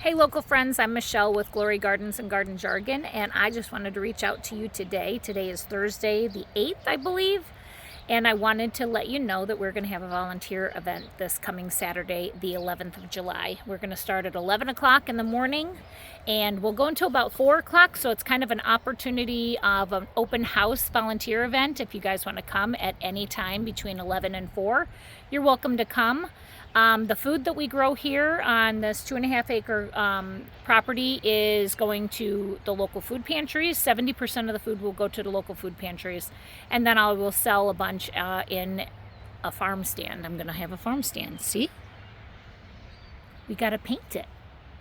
Hey local friends, I'm Michelle with Glory Gardens and Garden Jargon, and I just wanted to reach out to you today. Today is Thursday the 8th, I believe, and I wanted to let you know that we're going to have a volunteer event this coming Saturday, the 11th of July. We're going to start at 11 o'clock in the morning, and we'll go until about 4 o'clock, so it's kind of an opportunity of an open house volunteer event. If you guys want to come at any time between 11 and 4, you're welcome to come. The food that we grow here on this 2.5 acre property is going to the local food pantries. 70% of the food will go to the local food pantries, and then I will sell a bunch in a farm stand. I'm going to have a farm stand. See? We got to paint it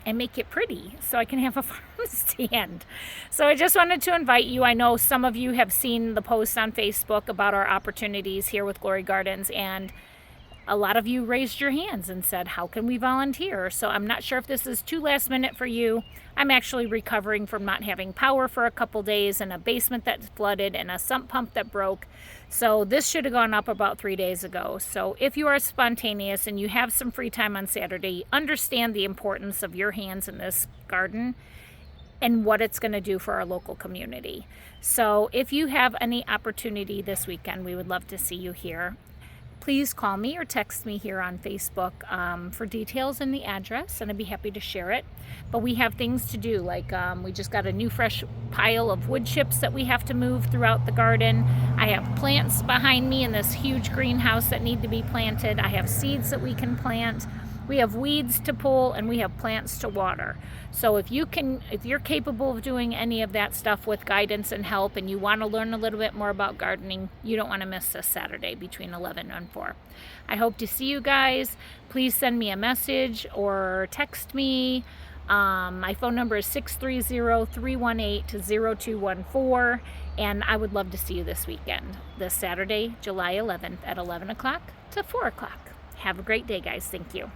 and make it pretty so I can have a farm stand. So I just wanted to invite you. I know some of you have seen the post on Facebook about our opportunities here with Glory Gardens, and a lot of you raised your hands and said, how can we volunteer? So I'm not sure if this is too last minute for you. I'm actually recovering from not having power for a couple days, and a basement that flooded, and a sump pump that broke. So this should have gone up about 3 days ago. So if you are spontaneous and you have some free time on Saturday, understand the importance of your hands in this garden and what it's going to do for our local community. So if you have any opportunity this weekend, we would love to see you here. Please call me or text me here on Facebook for details and the address, and I'd be happy to share it. But we have things to do, like we just got a new fresh pile of wood chips that we have to move throughout the garden. I have plants behind me in this huge greenhouse that need to be planted. I have seeds that we can plant. We have weeds to pull, and we have plants to water. So if you're capable of doing any of that stuff with guidance and help, and you want to learn a little bit more about gardening, you don't want to miss this Saturday between 11 and 4. I hope to see you guys. Please send me a message or text me. My phone number is 630-318-0214, and I would love to see you this weekend, this Saturday, July 11th at 11 o'clock to 4 o'clock. Have a great day, guys. Thank you.